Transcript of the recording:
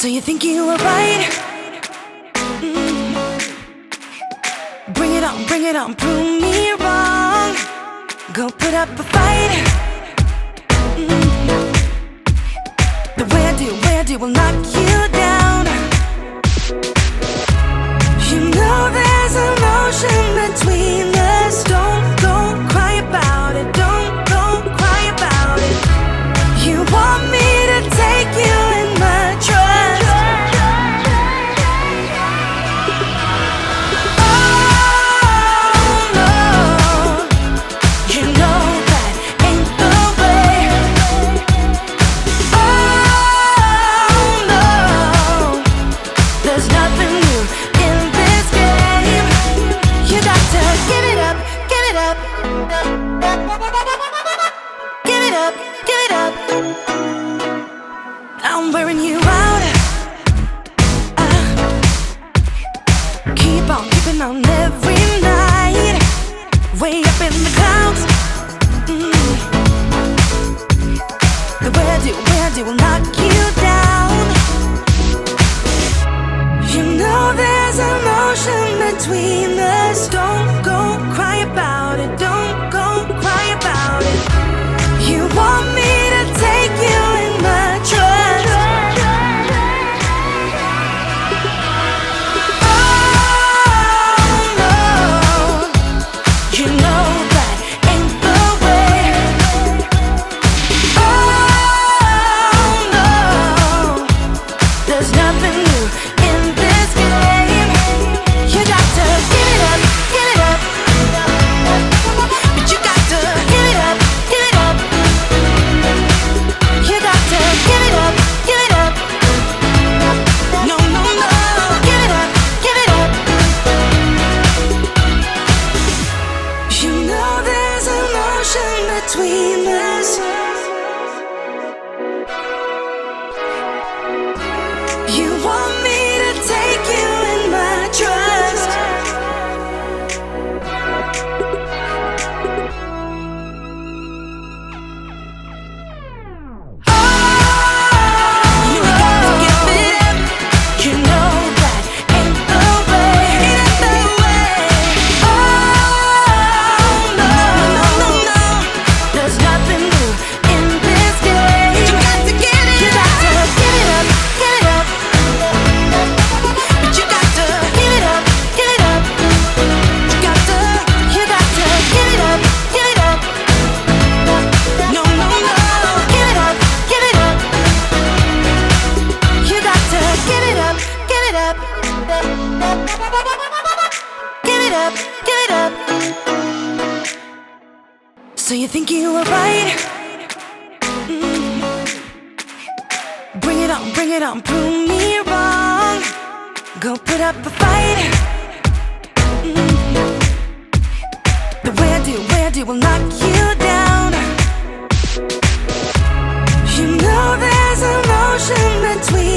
So you think you were right? Bring it on, prove me wrong. Go put up a fight. The way I do will knock you down. You know there's an ocean between us. Don't go cry about it. Don't go cry about it. You want me to take you in my trust. Oh no, you know that ain't the way. Oh no, there's nothing new in this game. You got to give it up, give it up. Give it up, give it up. I'm wearing you out. Keep on keeping on every night. Way up in the clouds. The way I do will knock you down. You know there's an ocean between us. Don't go cry about it. Don't go cry about it. You want me to take you in my trust. Oh no, you know that ain't the way. Oh no, there's nothing new in this game. You got to give it up, give it up. But you got to give it up, give it up. You got to give it up, give it up. No, no, no, give it up, give it up. You know there's an ocean between us. You want me to take you in my trust. You got to give it up. You know that ain't the way. Ain't the way. Oh no, no, no, no. There's nothing new in this game. You got to give it. You got to give it up, give it up. But you got to give it up, give it up. You got to give it up, give it up. No, no, no, give it up, give it up. You got to give it up, give it up. Give it up, give it up. So you think you were right? Bring it on, prove me wrong. Go put up a fight. The way I do will knock you down. You know there's an ocean between